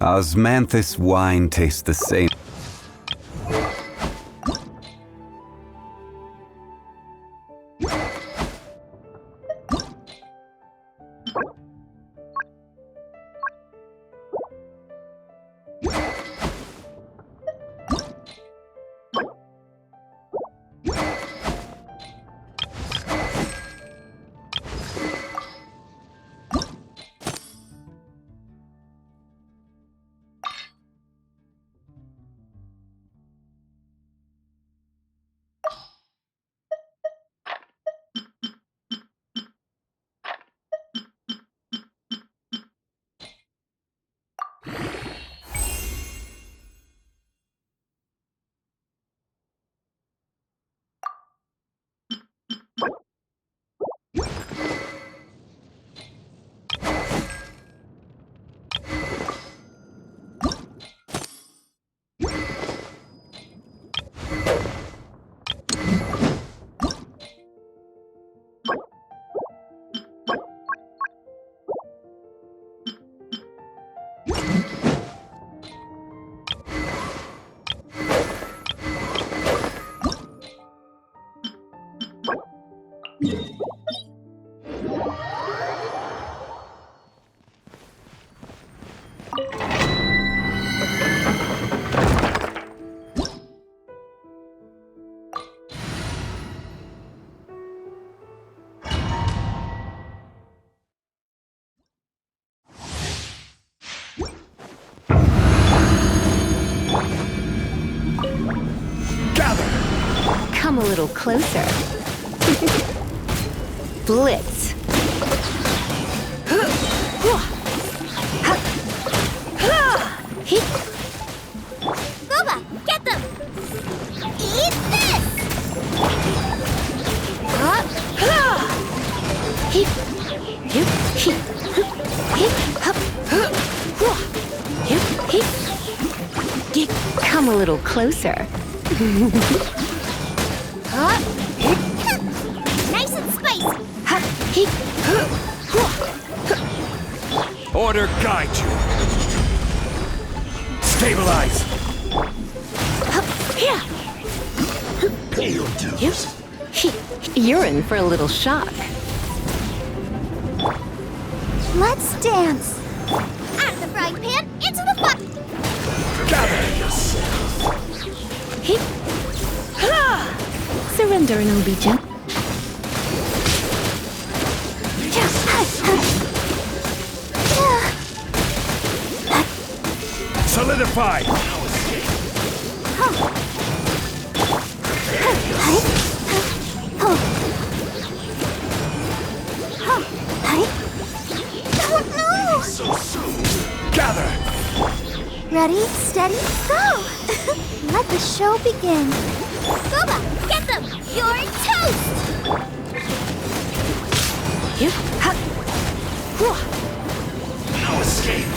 Osmanthus wine tastes the same. Come a little closer. Blitz. Booba, get them! Eat this! Come a little closer. Nice and spicy! Order guide you. Stabilize. Pay your dues. You're in for a little shock. Let's dance! Out of the frying pan, into the fire! Gather yourself. Surrender and I'll be gentle. Solidify. So soon. Gather. Ready, steady, go! Let the show begin. Booba, get them! You're toast! No escape.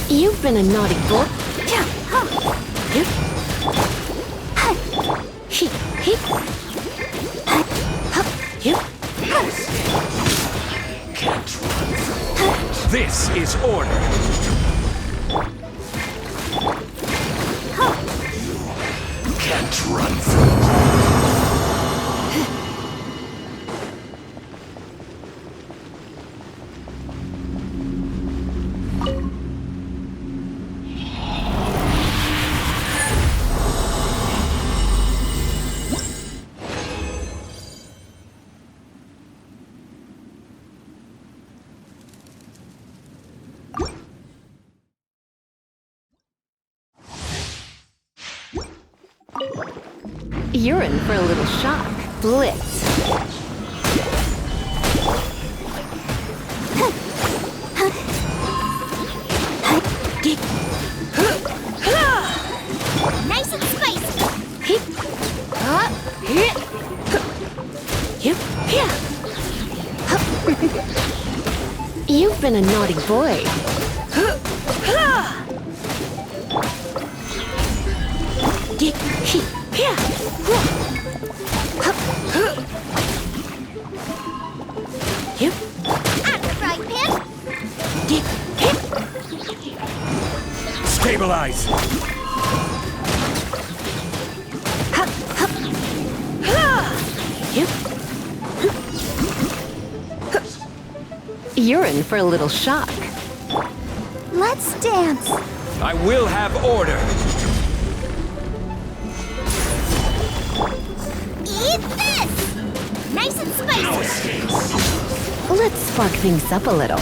You've been a naughty boy. Can't run. This is order. You can't run from me. You're in for a little shock. Blitz. Nice and spicy! You've been a naughty boy. Out the frying pan. Stabilize. You're in for a little shock. Let's dance. I will have order. Eat this! Nice and spicy. Let's spark things up a little.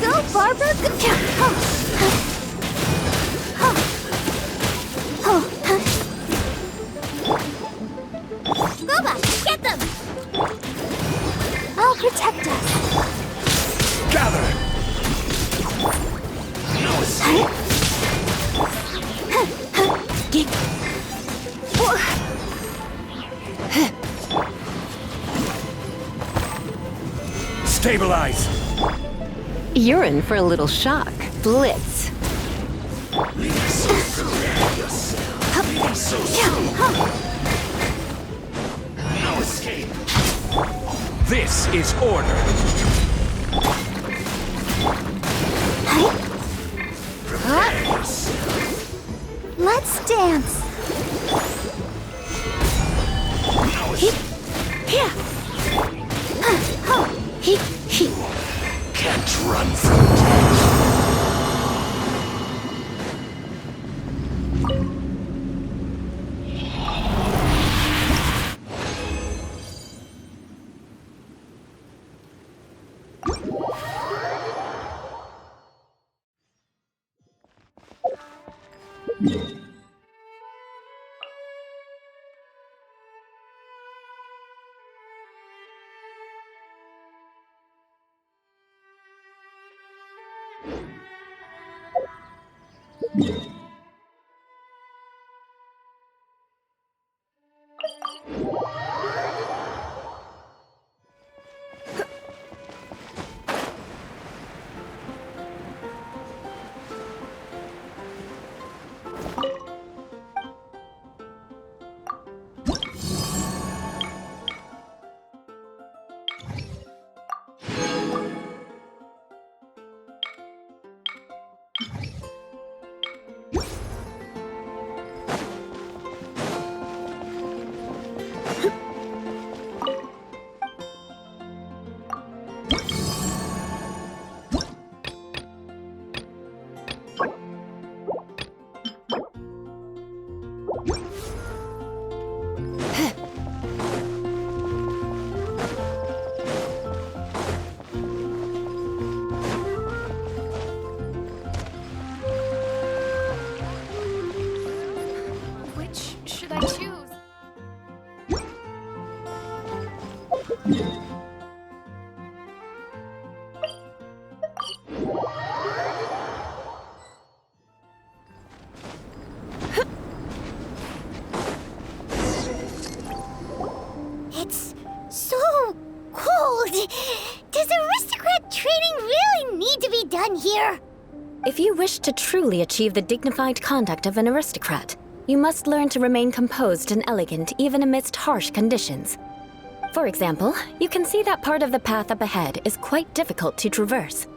Go, Barbara! Goba, get them! I'll protect us. Gather. Stabilize. You're in for a little shock. Blitz. No escape. This is order. Let's dance. Can't run from death. Which should I choose? It's so cold. Does aristocrat training really need to be done here? If you wish to truly achieve the dignified conduct of an aristocrat, you must learn to remain composed and elegant even amidst harsh conditions. For example, you can see that part of the path up ahead is quite difficult to traverse.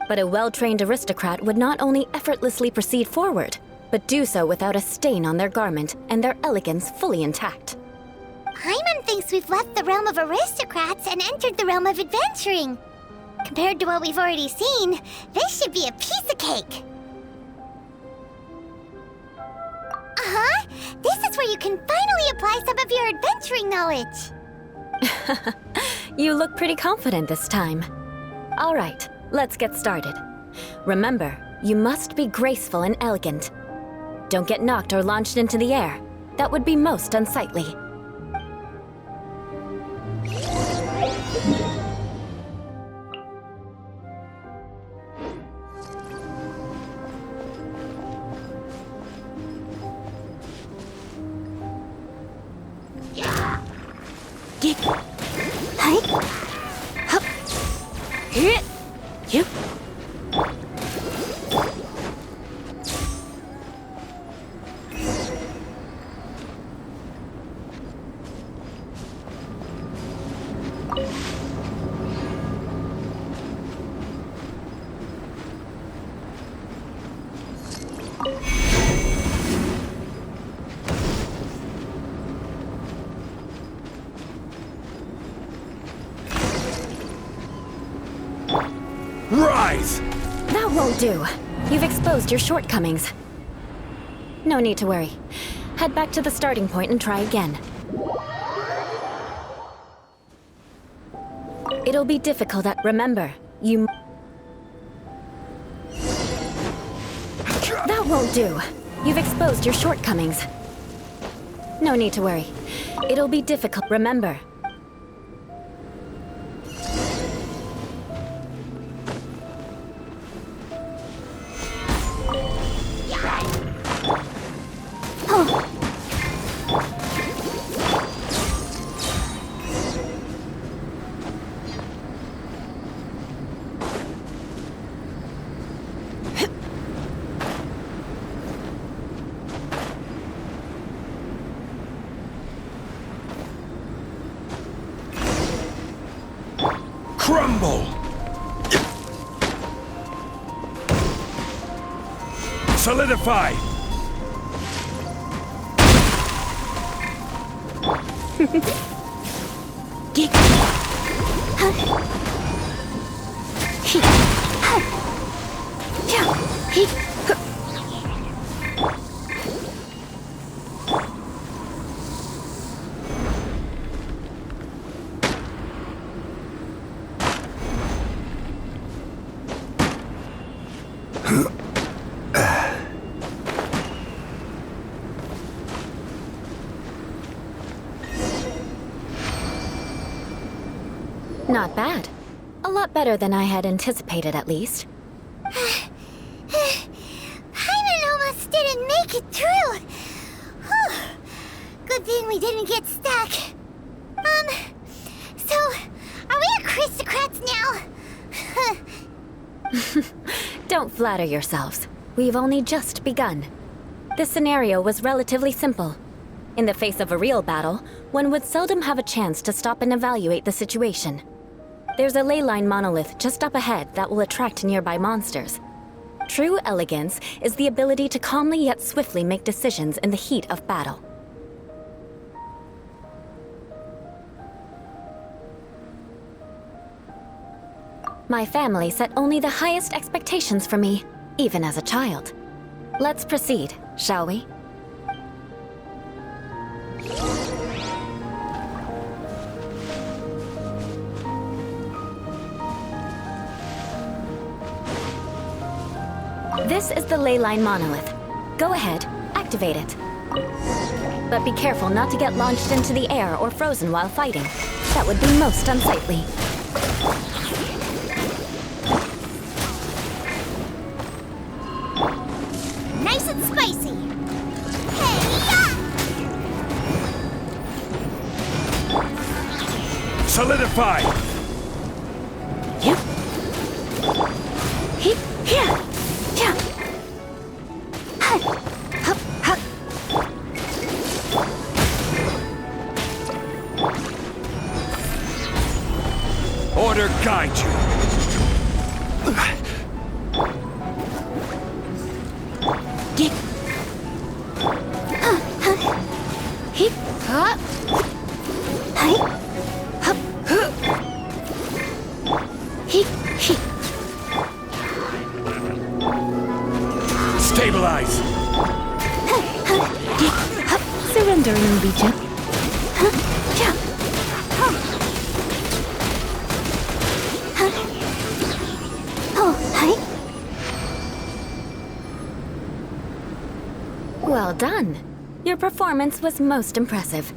But a well-trained aristocrat would not only effortlessly proceed forward, but do so without a stain on their garment and their elegance fully intact. Hyman thinks we've left the realm of aristocrats and entered the realm of adventuring. Compared to what we've already seen, this should be a piece of cake. Uh-huh. This is where you can finally apply some of your adventuring knowledge. You look pretty confident this time. All right, let's get started. Remember, you must be graceful and elegant. Don't get knocked or launched into the air. That would be most unsightly. Yep. Rise! That won't do. You've exposed your shortcomings. No need to worry. Head back to the starting point and try again. It'll be difficult remember, you... That won't do. You've exposed your shortcomings. No need to worry. It'll be difficult, remember. Crumble! Solidify! Not bad. A lot better than I had anticipated, at least. Paimon almost didn't make it through. Whew. Good thing we didn't get stuck. So, are we aristocrats now? Don't flatter yourselves. We've only just begun. This scenario was relatively simple. In the face of a real battle, one would seldom have a chance to stop and evaluate the situation. There's a ley line monolith just up ahead that will attract nearby monsters. True elegance is the ability to calmly yet swiftly make decisions in the heat of battle. My family set only the highest expectations for me, even as a child. Let's proceed, shall we? This is the ley line monolith. Go ahead, activate it. But be careful not to get launched into the air or frozen while fighting. That would be most unsightly. Nice and spicy. Hey-ya! Solidify! Yep. Heep, here. Yeah. Hup, hup. Order guide you. Get. Heep, hop. Hi. Hup, hup. Heep, heep. Stabilize! Surrendering, Legion. Well done. Your performance was most impressive.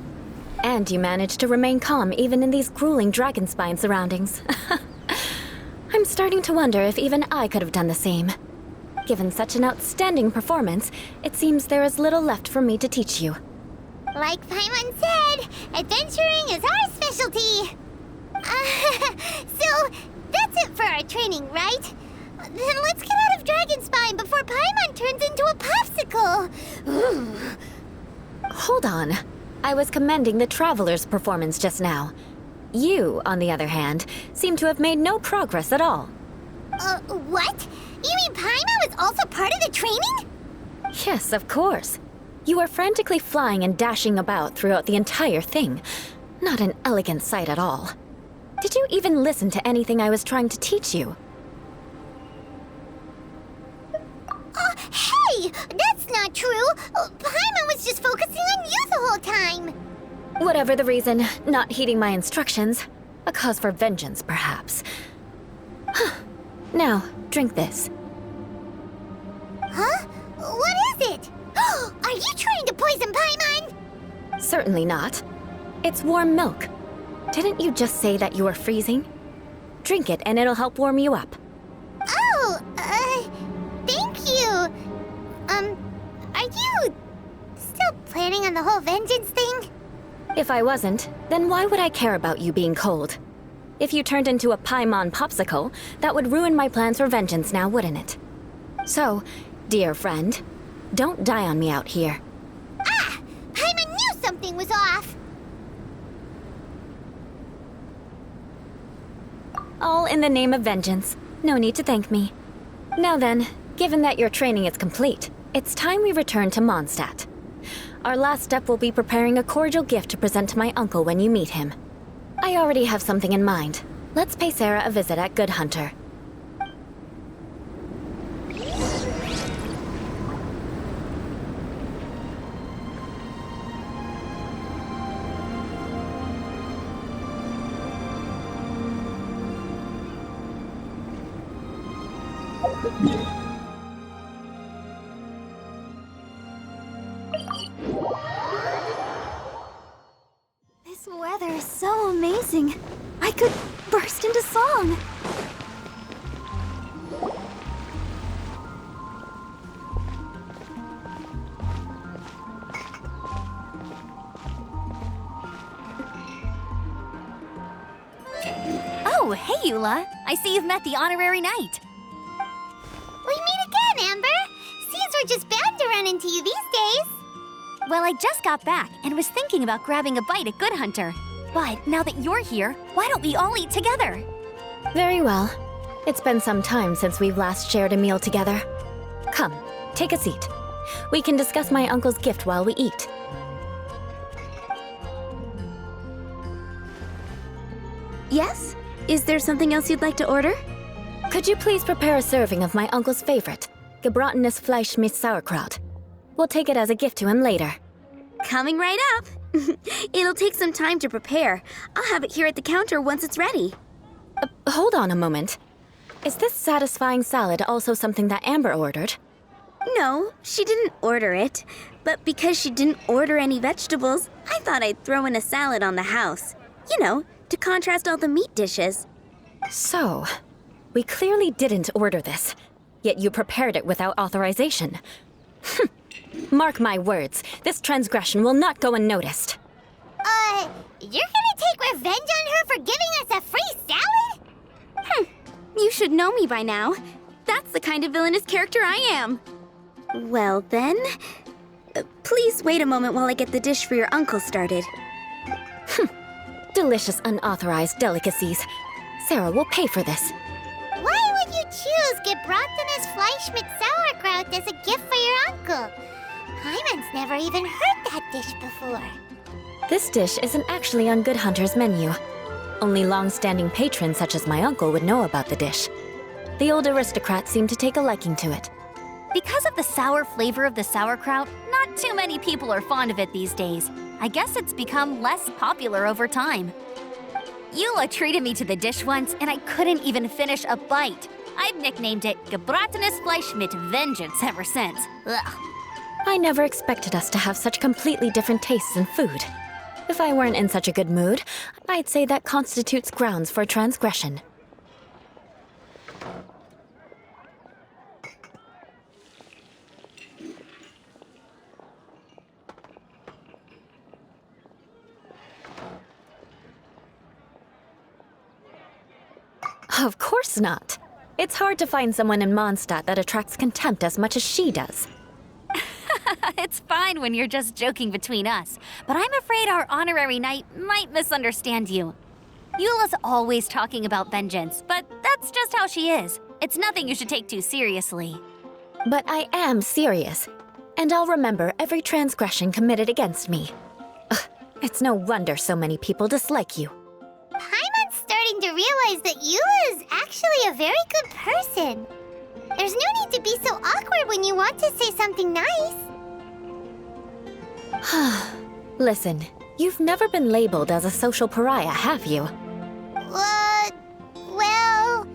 And you managed to remain calm even in these grueling dragon spine surroundings. I'm starting to wonder if even I could have done the same. Given such an outstanding performance, it seems there is little left for me to teach you. Like Paimon said, adventuring is our specialty. So, That's it for our training, right? Then let's get out of Dragon Spine before Paimon turns into a popsicle. Hold on. I was commending the Traveler's performance just now. You, on the other hand, seem to have made no progress at all. What? You mean Paimon was also part of the training? Yes, of course. You were frantically flying and dashing about throughout the entire thing. Not an elegant sight at all. Did you even listen to anything I was trying to teach you? Hey! That's not true! Paimon was just focusing on you the whole time! Whatever the reason, not heeding my instructions. A cause for vengeance, perhaps. Now, drink this. Huh? What is it? Are you trying to poison Paimon? Certainly not. It's warm milk. Didn't you just say that you were freezing? Drink it and it'll help warm you up. Oh, thank you. Are you still planning on the whole vengeance thing? If I wasn't, then why would I care about you being cold? If you turned into a Paimon popsicle, that would ruin my plans for vengeance now, wouldn't it? So, dear friend, don't die on me out here. Ah! Paimon knew something was off! All in the name of vengeance. No need to thank me. Now then, given that your training is complete, it's time we return to Mondstadt. Our last step will be preparing a cordial gift to present to my uncle when you meet him. I already have something in mind. Let's pay Sarah a visit at Good Hunter. This weather is so amazing. I could burst into song. Oh, hey, Eula. I see you've met the honorary knight. We meet again, Amber! Seems we're just bound to run into you these days. Well, I just got back and was thinking about grabbing a bite at Good Hunter. But now that you're here, why don't we all eat together? Very well. It's been some time since we've last shared a meal together. Come, take a seat. We can discuss my uncle's gift while we eat. Yes? Is there something else you'd like to order? Could you please prepare a serving of my uncle's favorite, gebratenes Fleisch mit Sauerkraut? We'll take it as a gift to him later. Coming right up. It'll take some time to prepare. I'll have it here at the counter once it's ready. Hold on a moment. Is this satisfying salad also something that Amber ordered? No, she didn't order it. But because she didn't order any vegetables, I thought I'd throw in a salad on the house. You know, to contrast all the meat dishes. So, we clearly didn't order this, yet you prepared it without authorization. Mark my words, this transgression will not go unnoticed. You're gonna take revenge on her for giving us a free salad? You should know me by now. That's the kind of villainous character I am. Well then, please wait a moment while I get the dish for your uncle started. Delicious unauthorized delicacies. Sarah will pay for this. Why would you choose gebratenes Fleisch mit Sauerkraut as a gift for your uncle? Paimon's never even heard that dish before. This dish isn't actually on Good Hunter's menu. Only long-standing patrons such as my uncle would know about the dish. The old aristocrat seemed to take a liking to it. Because of the sour flavor of the sauerkraut, not too many people are fond of it these days. I guess it's become less popular over time. Eula treated me to the dish once, and I couldn't even finish a bite. I've nicknamed it gebratenes Fleisch mit Vengeance ever since. Ugh. I never expected us to have such completely different tastes in food. If I weren't in such a good mood, I'd say that constitutes grounds for transgression. Of course not. It's hard to find someone in Mondstadt that attracts contempt as much as she does. It's fine when you're just joking between us, but I'm afraid our honorary knight might misunderstand you. Eula's always talking about vengeance, but that's just how she is. It's nothing you should take too seriously. But I am serious, and I'll remember every transgression committed against me. Ugh, it's no wonder so many people dislike you. Paimon's starting to realize that Eula is actually a very good person. There's no need to be so awkward when you want to say something nice. Listen, you've never been labeled as a social pariah, have you? Well,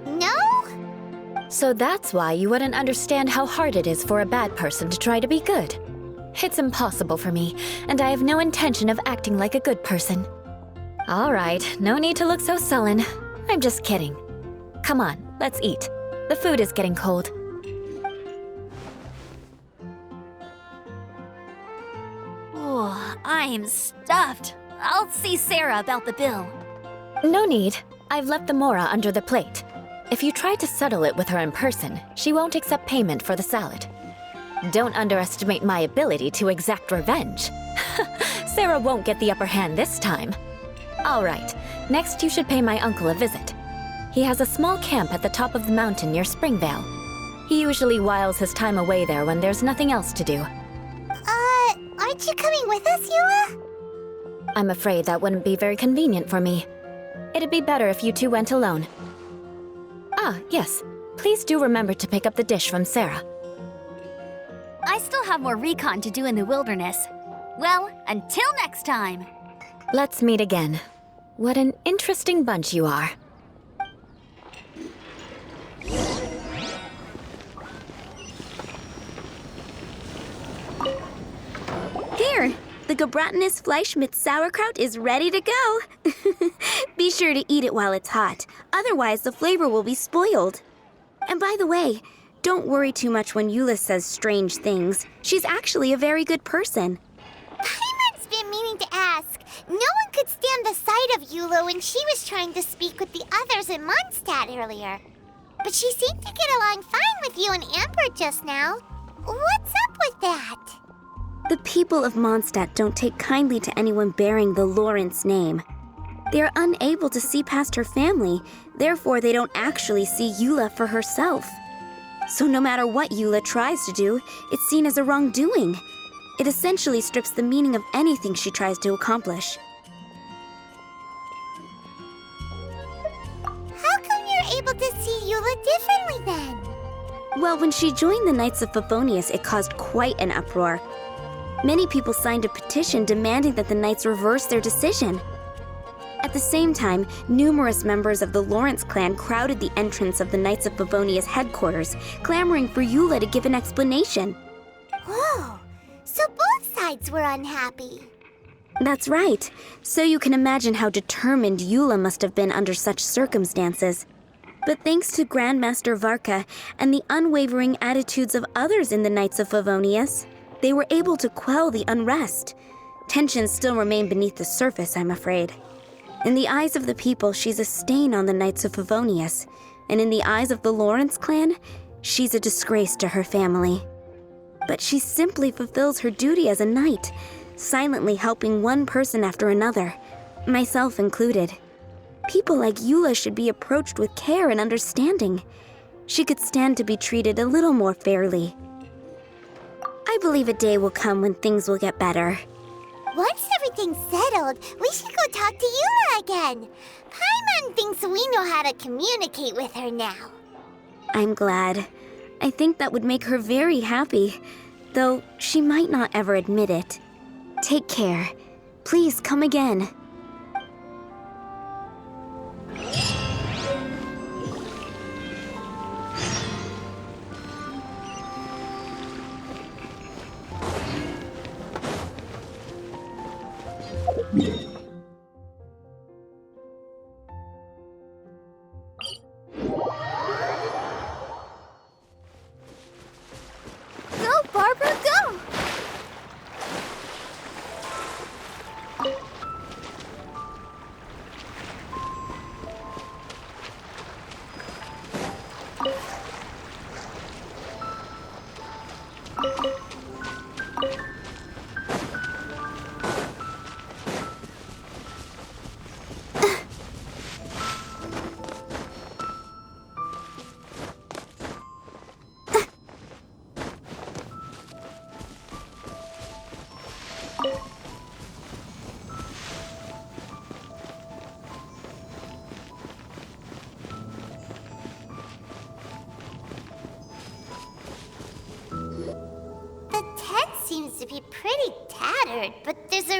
no? So that's why you wouldn't understand how hard it is for a bad person to try to be good. It's impossible for me, and I have no intention of acting like a good person. All right, no need to look so sullen. I'm just kidding. Come on, let's eat. The food is getting cold. Oh, I'm stuffed. I'll see Sarah about the bill. No need. I've left the mora under the plate. If you try to settle it with her in person, she won't accept payment for the salad. Don't underestimate my ability to exact revenge. Sarah won't get the upper hand this time. All right, next you should pay my uncle a visit. He has a small camp at the top of the mountain near Springvale. He usually whiles his time away there when there's nothing else to do. Aren't you coming with us, Eula? I'm afraid that wouldn't be very convenient for me. It'd be better if you two went alone. Ah, yes. Please do remember to pick up the dish from Sarah. I still have more recon to do in the wilderness. Well, until next time. Let's meet again. What an interesting bunch you are. Here, the Gebratenes Fleischmitz sauerkraut is ready to go. Be sure to eat it while it's hot, otherwise the flavor will be spoiled. And by the way, don't worry too much when Eula says strange things. She's actually a very good person. Paimon's been meaning to ask. No one could stand the sight of Eula when she was trying to speak with the others in Mondstadt earlier. But she seemed to get along fine with you and Amber just now. What's up with that? The people of Mondstadt don't take kindly to anyone bearing the Lawrence name. They are unable to see past her family, therefore they don't actually see Eula for herself. So no matter what Eula tries to do, it's seen as a wrongdoing. It essentially strips the meaning of anything she tries to accomplish. How come you're able to see Eula differently then? Well, when she joined the Knights of Favonius, it caused quite an uproar. Many people signed a petition demanding that the Knights reverse their decision. At the same time, numerous members of the Lawrence clan crowded the entrance of the Knights of Favonius headquarters, clamoring for Eula to give an explanation. Whoa, so both sides were unhappy. That's right. So you can imagine how determined Eula must have been under such circumstances. But thanks to Grandmaster Varka and the unwavering attitudes of others in the Knights of Favonius, they were able to quell the unrest. Tensions still remain beneath the surface, I'm afraid. In the eyes of the people, she's a stain on the Knights of Favonius, and in the eyes of the Lawrence clan, she's a disgrace to her family. But she simply fulfills her duty as a knight, silently helping one person after another, myself included. People like Eula should be approached with care and understanding. She could stand to be treated a little more fairly. I believe a day will come when things will get better. Once everything's settled, we should go talk to Eula again. Paimon thinks we know how to communicate with her now. I'm glad. I think that would make her very happy, though she might not ever admit it. Take care. Please come again. Go, Barbara, go!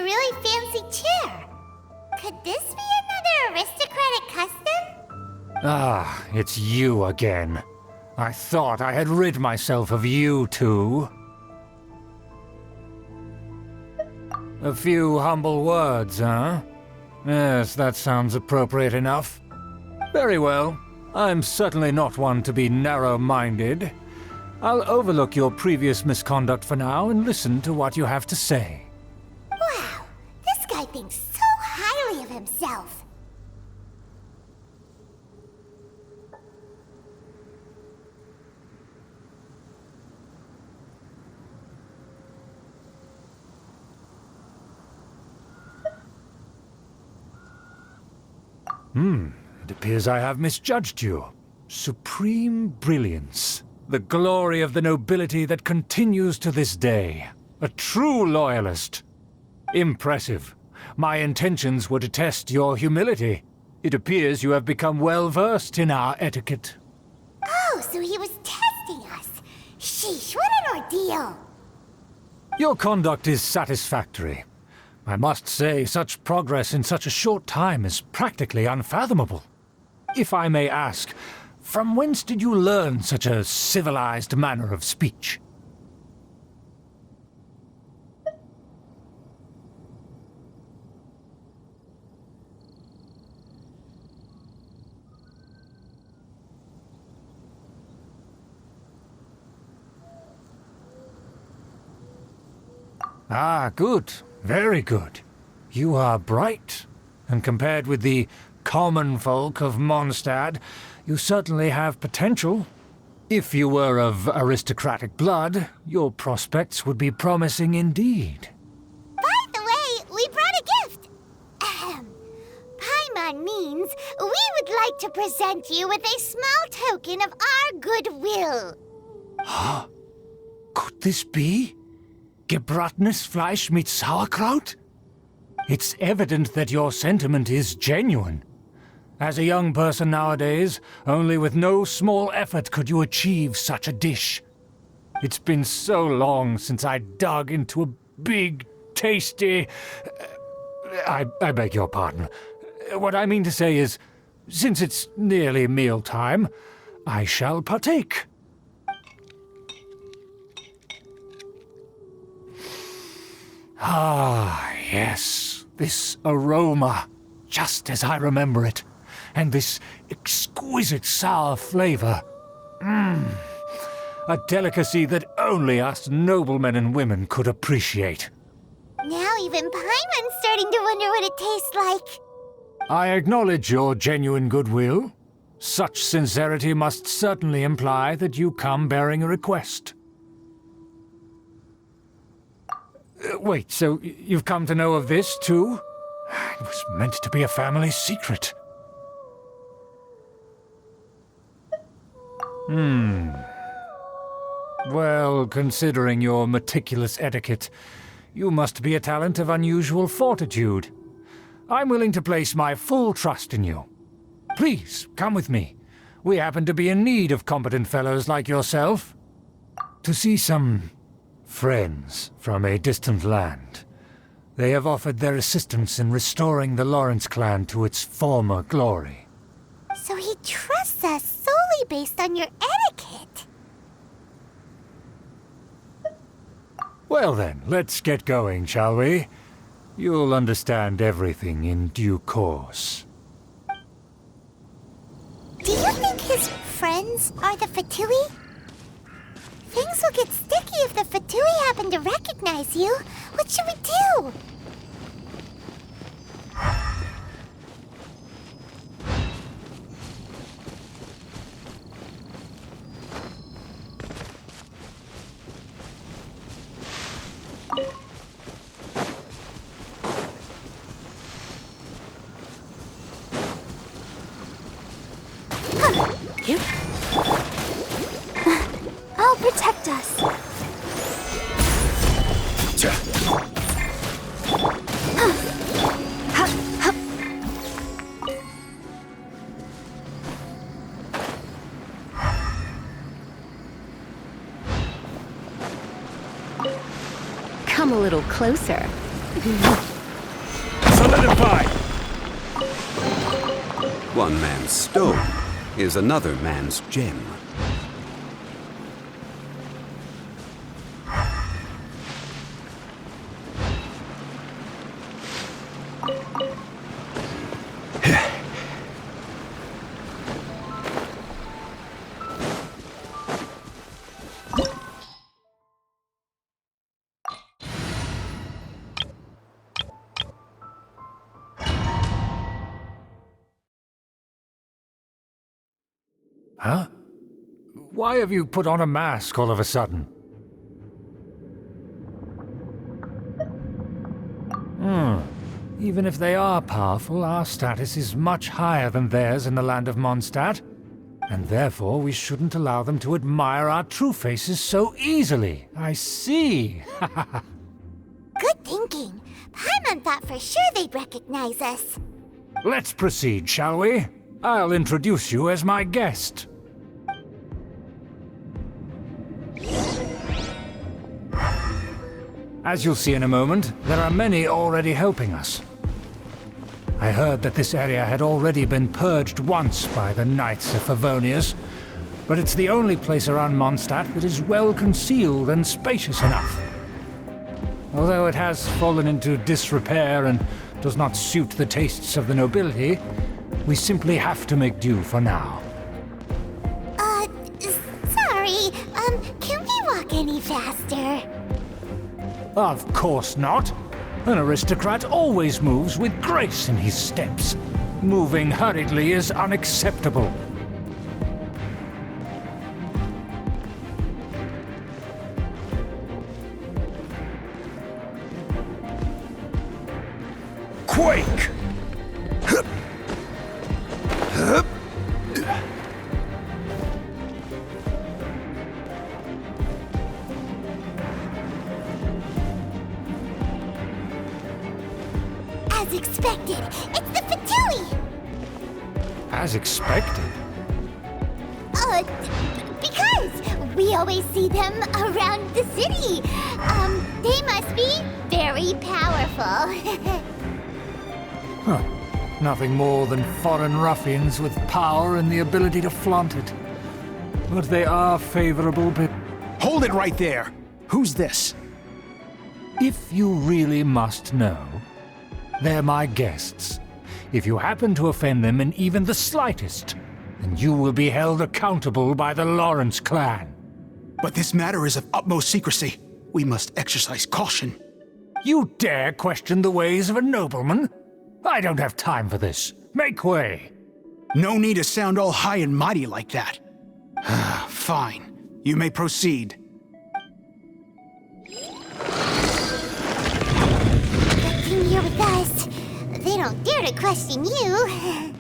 really fancy chair. Could this be another aristocratic custom? Ah, it's you again. I thought I had rid myself of you two. A few humble words, huh? Yes, that sounds appropriate enough. Very well. I'm certainly not one to be narrow-minded. I'll overlook your previous misconduct for now and listen to what you have to say. Wow, this guy thinks so highly of himself. It appears I have misjudged you. Supreme brilliance. The glory of the nobility that continues to this day. A true loyalist. Impressive. My intentions were to test your humility. It appears you have become well-versed in our etiquette. Oh, so he was testing us. Sheesh, what an ordeal. Your conduct is satisfactory. I must say, such progress in such a short time is practically unfathomable. If I may ask, from whence did you learn such a civilized manner of speech? Ah, good. Very good. You are bright, and compared with the common folk of Mondstadt, you certainly have potential. If you were of aristocratic blood, your prospects would be promising indeed. By the way, we brought a gift. Paimon means we would like to present you with a small token of our goodwill. Huh? Could this be? Gebratenes Fleisch mit Sauerkraut? It's evident that your sentiment is genuine. As a young person nowadays, only with no small effort could you achieve such a dish. It's been so long since I dug into a big, tasty... I beg your pardon. What I mean to say is, since it's nearly mealtime, I shall partake. Ah, yes, this aroma, just as I remember it, and this exquisite sour flavor. A delicacy that only us noblemen and women could appreciate. Now even Paimon's starting to wonder what it tastes like. I acknowledge your genuine goodwill. Such sincerity must certainly imply that you come bearing a request. Wait, so you've come to know of this, too? It was meant to be a family secret. Well, considering your meticulous etiquette, you must be a talent of unusual fortitude. I'm willing to place my full trust in you. Please, come with me. We happen to be in need of competent fellows like yourself. To see some friends from a distant land. They have offered their assistance in restoring the Lawrence clan to its former glory. So he trusts us solely based on your etiquette. Well then, let's get going, shall we? You'll understand everything in due course. Do you think his friends are the Fatui? Things will get sticky if the Fatui happen to recognize you. What should we do? I'll protect us. Come a little closer. Solidify! One man's stone is another man's gem. Huh? Why have you put on a mask all of a sudden? Even if they are powerful, our status is much higher than theirs in the land of Mondstadt, and therefore we shouldn't allow them to admire our true faces so easily. I see. Good thinking. Paimon thought for sure they'd recognize us. Let's proceed, shall we? I'll introduce you as my guest. As you'll see in a moment, there are many already helping us. I heard that this area had already been purged once by the Knights of Favonius, but it's the only place around Mondstadt that is well concealed and spacious enough. Although it has fallen into disrepair and does not suit the tastes of the nobility, we simply have to make do for now. Sorry, can we walk any faster? Of course not. An aristocrat always moves with grace in his steps. Moving hurriedly is unacceptable. Quake! As expected, it's the Fatui! As expected. Because we always see them around the city. They must be very powerful. Huh. Nothing more than foreign ruffians with power and the ability to flaunt it. But they are favorable but Hold it right there! Who's this? if you really must know, they're my guests. If you happen to offend them in even the slightest, then you will be held accountable by the Lawrence clan. But this matter is of utmost secrecy. We must exercise caution. You dare question the ways of a nobleman? I don't have time for this. Make way. No need to sound all high and mighty like that. Fine. You may proceed. Good thing you're with us. They don't dare to question you.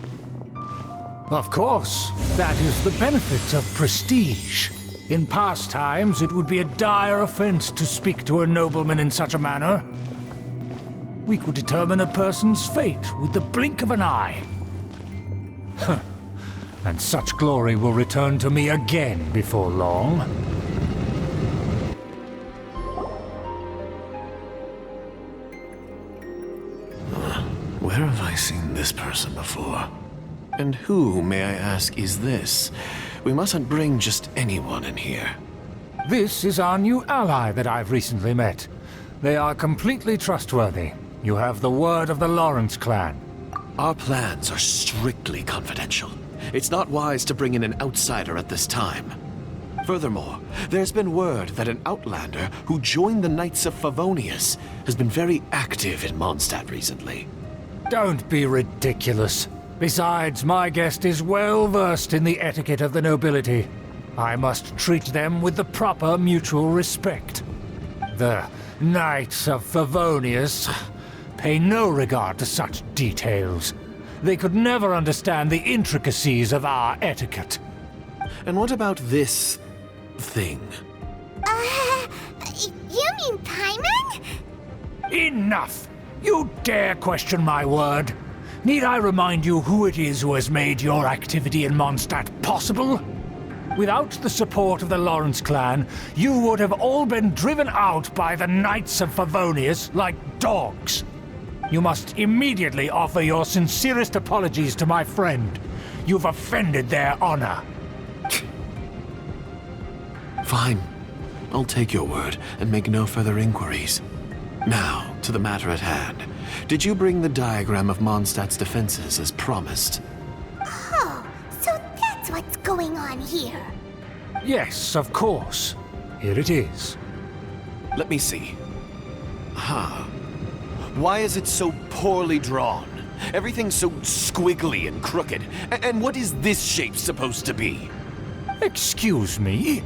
Of course, that is the benefit of prestige. In past times, it would be a dire offense to speak to a nobleman in such a manner. We could determine a person's fate with the blink of an eye. And such glory will return to me again before long. Where have I seen this person before? And who, may I ask, is this? We mustn't bring just anyone in here. This is our new ally that I've recently met. They are completely trustworthy. You have the word of the Lawrence clan. Our plans are strictly confidential. It's not wise to bring in an outsider at this time. Furthermore, there's been word that an outlander who joined the Knights of Favonius has been very active in Mondstadt recently. Don't be ridiculous. Besides, my guest is well versed in the etiquette of the nobility. I must treat them with the proper mutual respect. The Knights of Favonius pay no regard to such details. They could never understand the intricacies of our etiquette. And what about this thing? You mean Paimon? Enough! You dare question my word? Need I remind you who it is who has made your activity in Mondstadt possible? Without the support of the Lawrence clan, you would have all been driven out by the Knights of Favonius like dogs. You must immediately offer your sincerest apologies to my friend. You've offended their honor. Fine. I'll take your word and make no further inquiries. Now, to the matter at hand. Did you bring the diagram of Mondstadt's defenses as promised? Oh, so that's what's going on here. Yes, of course. Here it is. Let me see. Why is it so poorly drawn? Everything's so squiggly and crooked. And what is this shape supposed to be? Excuse me?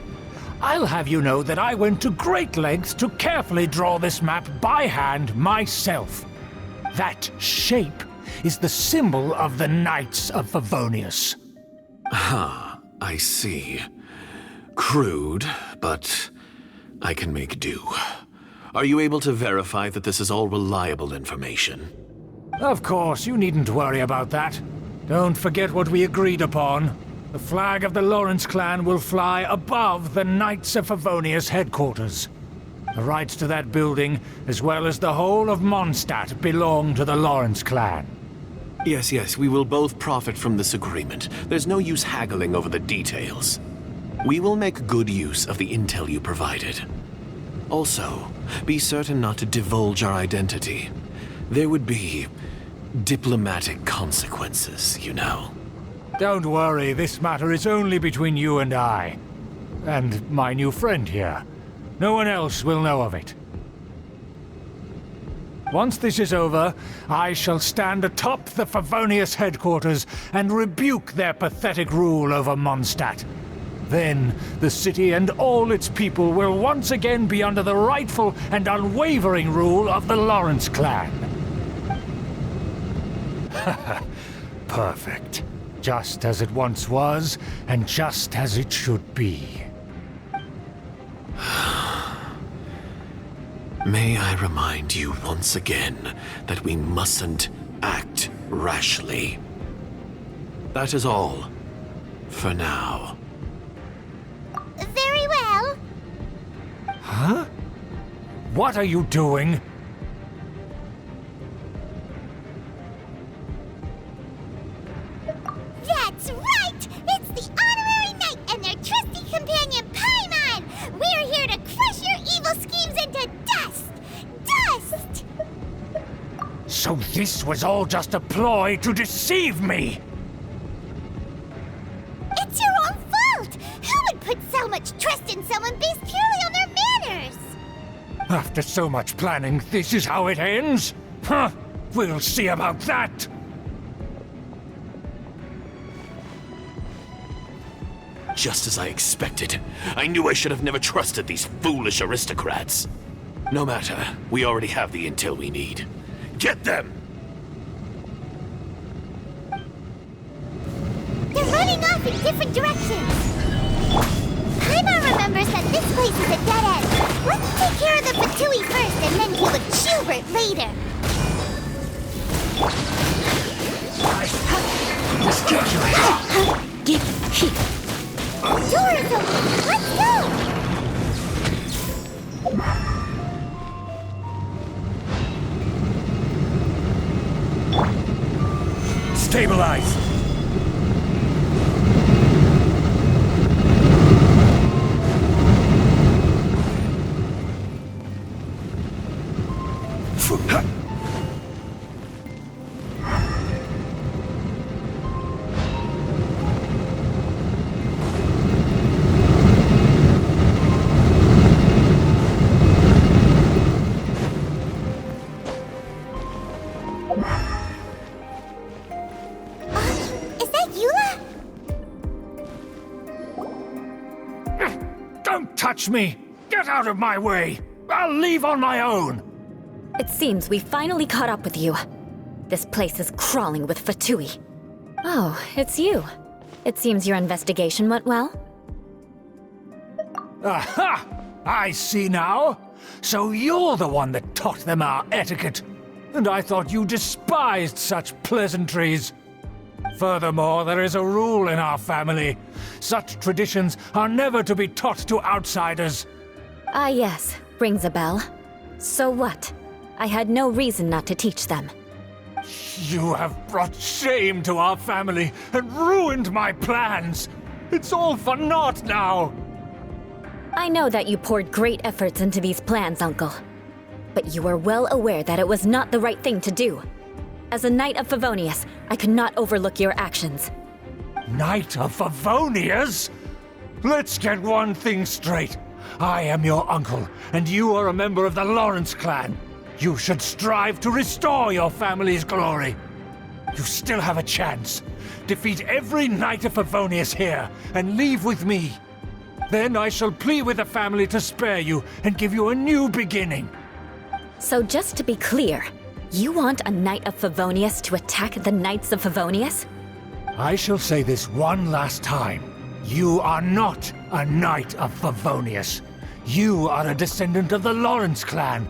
I'll have you know that I went to great lengths to carefully draw this map by hand myself. That shape is the symbol of the Knights of Favonius. I see. Crude, but I can make do. Are you able to verify that this is all reliable information? Of course, you needn't worry about that. Don't forget what we agreed upon. The flag of the Lawrence clan will fly above the Knights of Favonius headquarters. The rights to that building, as well as the whole of Mondstadt, belong to the Lawrence clan. Yes, we will both profit from this agreement. There's no use haggling over the details. We will make good use of the intel you provided. Also, be certain not to divulge our identity. There would be diplomatic consequences, you know. Don't worry, this matter is only between you and I. And my new friend here. No one else will know of it. Once this is over, I shall stand atop the Favonius headquarters and rebuke their pathetic rule over Mondstadt. Then, the city and all its people will once again be under the rightful and unwavering rule of the Lawrence clan. Perfect. Just as it once was, and just as it should be. May I remind you once again that we mustn't act rashly. That is all. For now. Very well. Huh? What are you doing? That's right! It's the Honorary Knight and their trusty companion, Paimon! We're here to crush your evil schemes into dust! Dust! So this was all just a ploy to deceive me! It's your own fault! Who would put so much trust in someone based purely on their manners? After so much planning, this is how it ends? Huh? We'll see about that! Just as I expected. I knew I should have never trusted these foolish aristocrats. No matter, we already have the intel we need. Get them! They're running off in different directions. Paimon remembers that this place is a dead end. Let's take care of the Fatui first and then deal with Schubert later. Door is open. Let's go! Stabilize! Is that Eula? Don't touch me! Get out of my way! I'll leave on my own! It seems we finally caught up with you. This place is crawling with Fatui. Oh, it's you. It seems your investigation went well. Aha! I see now. So you're the one that taught them our etiquette. And I thought you despised such pleasantries. Furthermore, there is a rule in our family. Such traditions are never to be taught to outsiders. Ah, yes. Rings a bell. So what? I had no reason not to teach them. You have brought shame to our family and ruined my plans. It's all for naught now. I know that you poured great efforts into these plans, Uncle. But you are well aware that it was not the right thing to do. As a Knight of Favonius, I could not overlook your actions. Knight of Favonius? Let's get one thing straight. I am your uncle, and you are a member of the Lawrence clan. You should strive to restore your family's glory. You still have a chance. Defeat every Knight of Favonius here, and leave with me. Then I shall plead with the family to spare you and give you a new beginning. So just to be clear, you want a Knight of Favonius to attack the Knights of Favonius? I shall say this one last time. You are not a Knight of Favonius. You are a descendant of the Lawrence clan.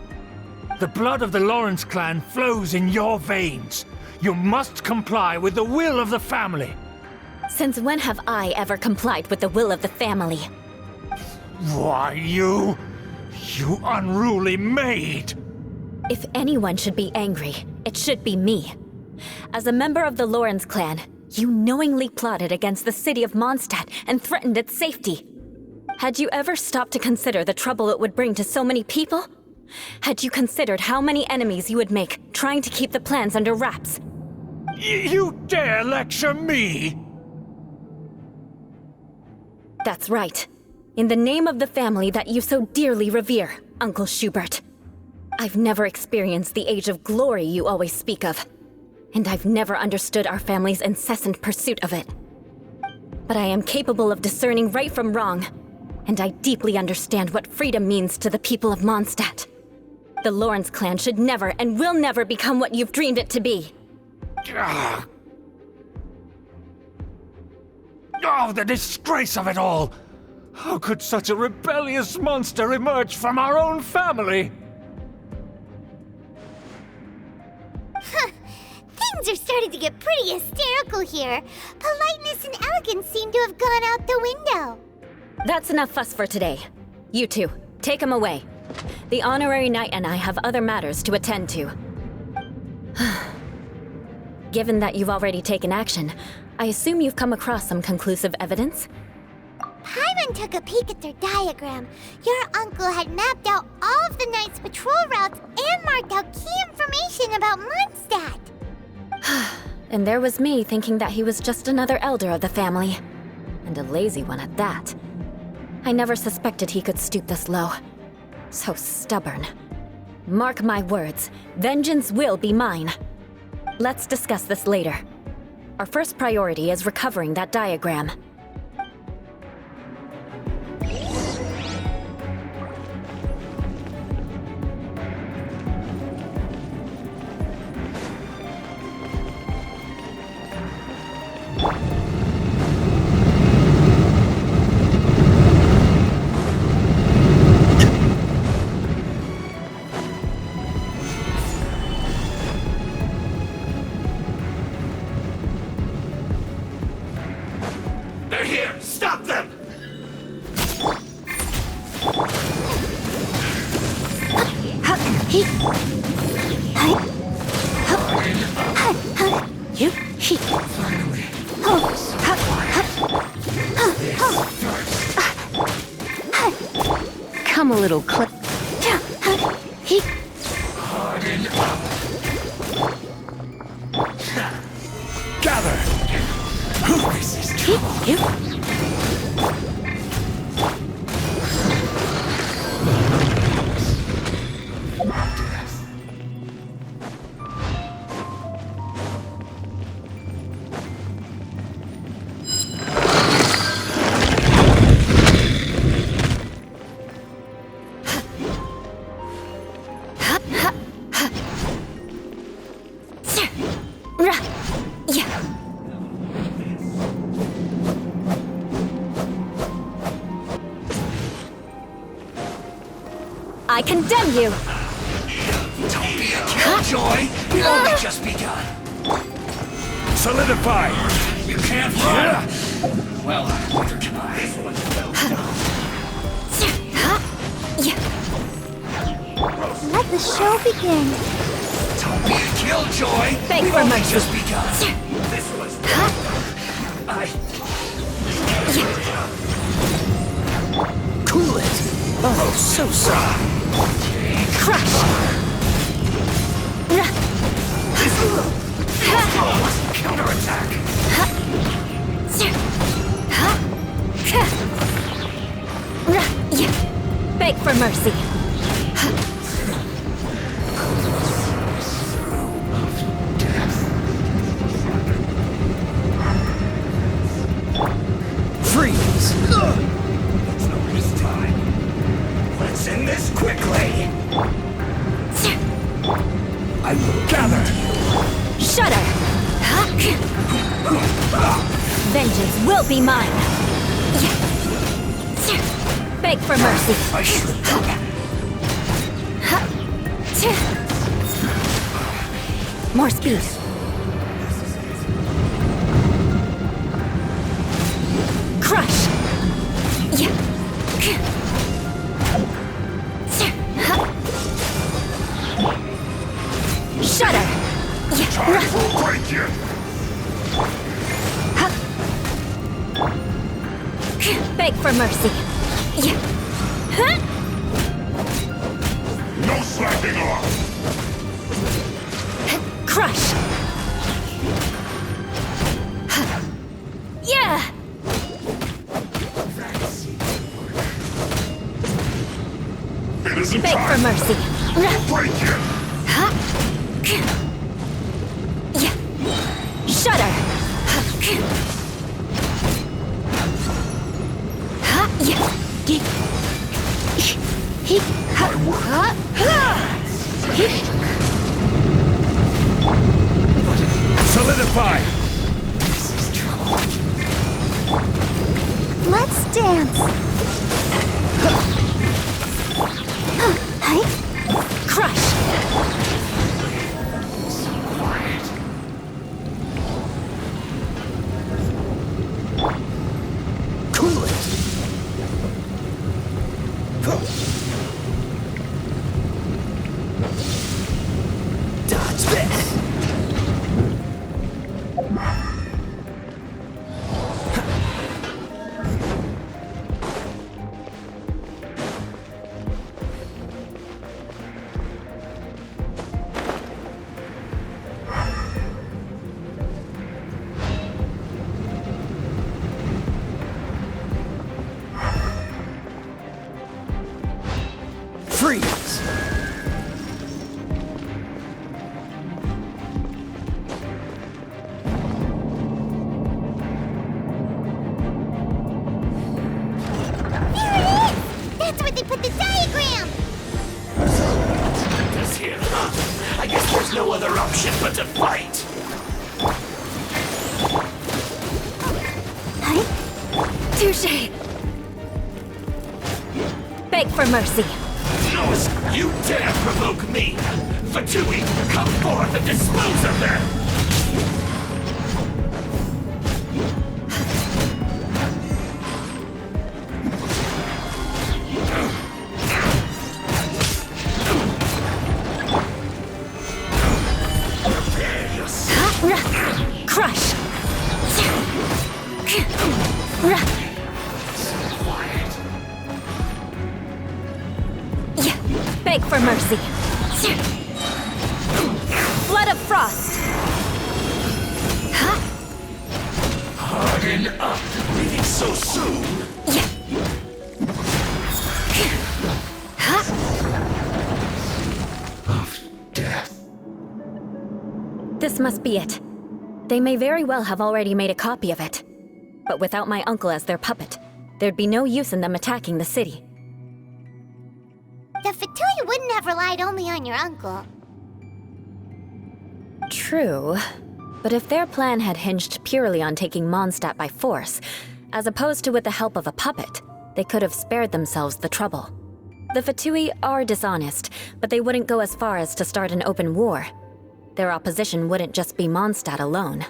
The blood of the Lawrence clan flows in your veins. You must comply with the will of the family. Since when have I ever complied with the will of the family? Why, you unruly maid! If anyone should be angry, it should be me. As a member of the Lawrence clan, you knowingly plotted against the city of Mondstadt and threatened its safety. Had you ever stopped to consider the trouble it would bring to so many people? Had you considered how many enemies you would make trying to keep the plans under wraps? You dare lecture me? That's right. In the name of the family that you so dearly revere, Uncle Schubert. I've never experienced the age of glory you always speak of. And I've never understood our family's incessant pursuit of it. But I am capable of discerning right from wrong, and I deeply understand what freedom means to the people of Mondstadt. The Lawrence clan should never and will never become what you've dreamed it to be. Oh, the disgrace of it all! How could such a rebellious monster emerge from our own family? Things are starting to get pretty hysterical here. Politeness and elegance seem to have gone out the window. That's enough fuss for today. You two, take him away. The honorary knight and I have other matters to attend to. Given that you've already taken action, I assume you've come across some conclusive evidence? Paimon took a peek at their diagram. Your uncle had mapped out all of the Knight's patrol routes and marked out key information about Mondstadt. And there was me thinking that he was just another elder of the family. And a lazy one at that. I never suspected he could stoop this low. So stubborn. Mark my words, vengeance will be mine. Let's discuss this later. Our first priority is recovering that diagram. They're here! Stop them! Come a little closer. Gather! This is trouble. I condemn you! Don't be a killjoy! We've only just begun. Solidify! You can't run! Well, neither can I. This one's well done. Let the show begin. Don't be a killjoy! Thank We've you, only mercy. just begun! This was... Cool it! Oh, so sorry. Crush! Counterattack! Beg for mercy. Freeze! Let's not waste time. Let's end this quickly! I will gather! Shudder! Vengeance will be mine! Beg for mercy! I should. More speed! Crush! Shudder! Time will break you! Beg for mercy! No slacking off! Crush! Yeah! It isn't Beg for time! mercy! Break you! Shudder! Solidify! Let's dance. Crush! Cool it! Dodge this! Freeze! That's where they put the diagram! This here, huh? I guess there's no other option but to fight! Touché! Beg for mercy! Notice, you dare provoke me! Fatui, come forth and dispose of them! Prepare yourself! Crush! Beg for mercy! Flood of frost! Harden up! Leaving so soon! Of death. This must be it. They may very well have already made a copy of it. But without my uncle as their puppet, there'd be no use in them attacking the city. The Fatui wouldn't have relied only on your uncle. True. But if their plan had hinged purely on taking Mondstadt by force, as opposed to with the help of a puppet, they could have spared themselves the trouble. The Fatui are dishonest, but they wouldn't go as far as to start an open war. Their opposition wouldn't just be Mondstadt alone.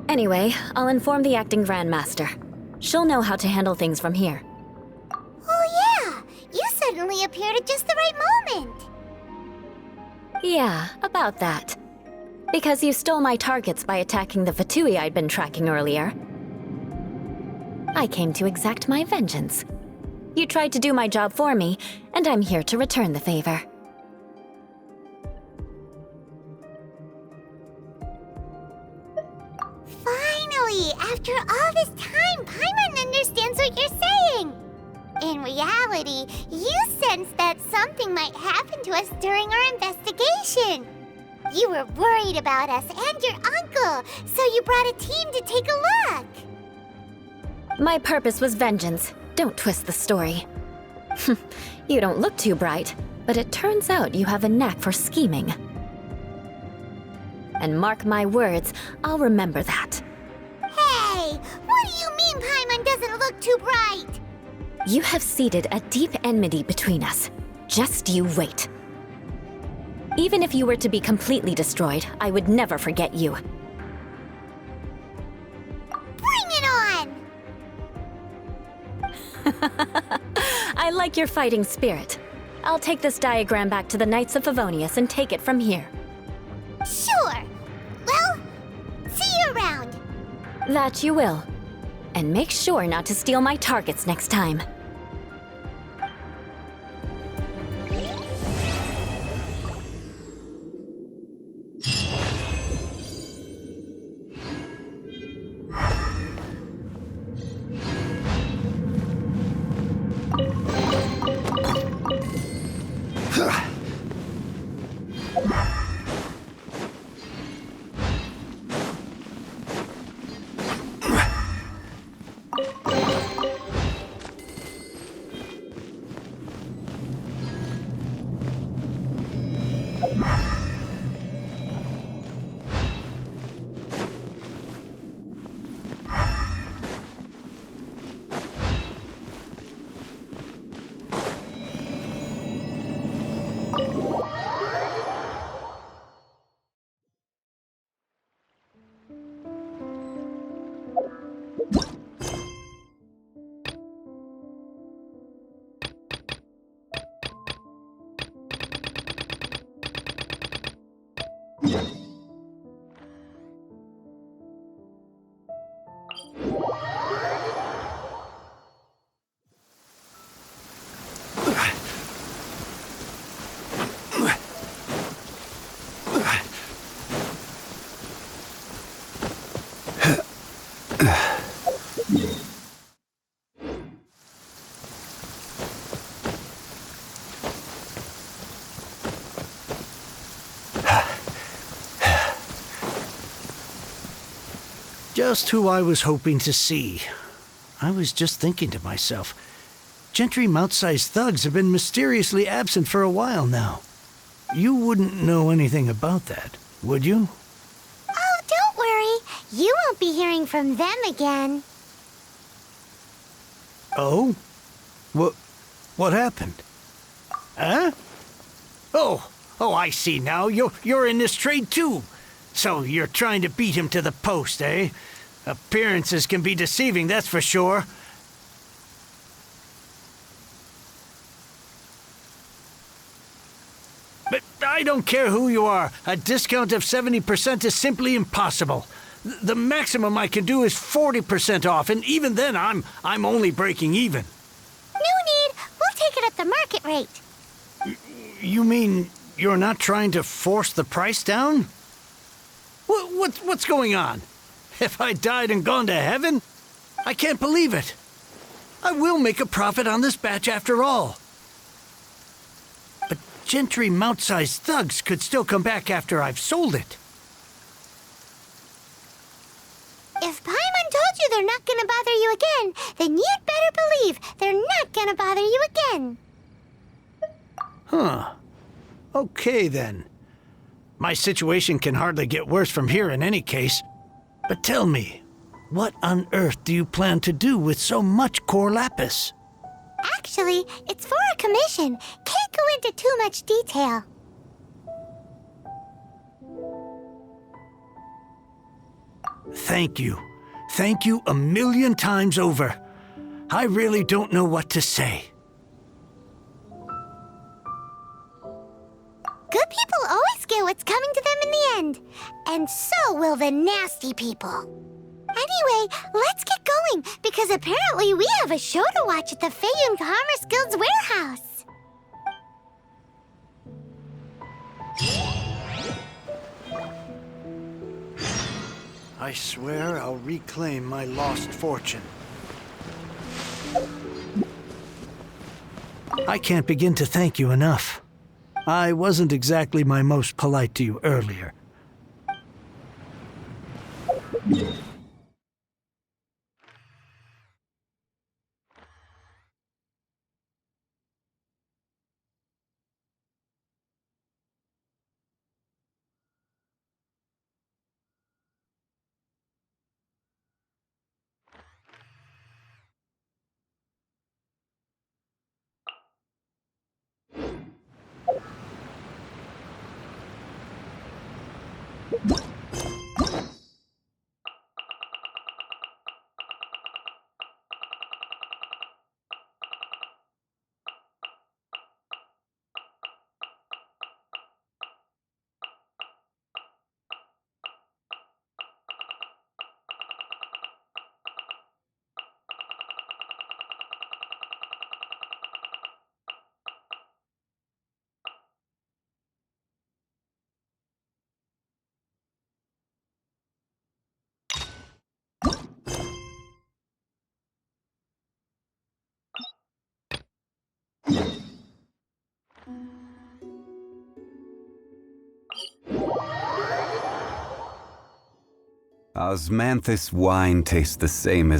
Anyway, I'll inform the acting Grandmaster. She'll know how to handle things from here. Oh yeah! appeared at just the right moment. Yeah, about that. Because you stole my targets by attacking the Fatui I'd been tracking earlier. I came to exact my vengeance. You tried to do my job for me, and I'm here to return the favor. Finally, after all this time, Paimon understands what you're saying. In reality, you sensed that something might happen to us during our investigation. You were worried about us and your uncle, so you brought a team to take a look. My purpose was vengeance. Don't twist the story. You don't look too bright, but it turns out you have a knack for scheming. And mark my words, I'll remember that. Hey, what do you mean Paimon doesn't look too bright? You have seeded a deep enmity between us. Just you wait. Even if you were to be completely destroyed, I would never forget you. Bring it on! I like your fighting spirit. I'll take this diagram back to the Knights of Favonius and take it from here. Sure. Well, see you around. That you will. And make sure not to steal my targets next time. Just who I was hoping to see. I was just thinking to myself, Gentry mouth-sized thugs have been mysteriously absent for a while now. You wouldn't know anything about that, would you? Oh, don't worry. You won't be hearing from them again. Oh? What happened? Huh? Oh, I see now. You're in this trade too. So you're trying to beat him to the post, eh? Appearances can be deceiving, that's for sure. But I don't care who you are. A discount of 70% is simply impossible. The maximum I can do is 40% off, and even then I'm only breaking even. No need. We'll take it at the market rate. You mean you're not trying to force the price down? What's going on? Have I died and gone to heaven? I can't believe it. I will make a profit on this batch after all. But Gentry mouth-sized thugs could still come back after I've sold it. If Paimon told you they're not gonna bother you again, then you'd better believe they're not gonna bother you again. Huh. Okay, then. My situation can hardly get worse from here in any case. But tell me, what on earth do you plan to do with so much core lapis? Actually, it's for a commission. Can't go into too much detail. Thank you. Thank you a million times over. I really don't know what to say. what's coming to them in the end. And so will the nasty people. Anyway, let's get going, because apparently we have a show to watch at the Feyun Commerce Guild's warehouse. I swear I'll reclaim my lost fortune. I can't begin to thank you enough. I wasn't exactly my most polite to you earlier. Osmanthus wine tastes the same as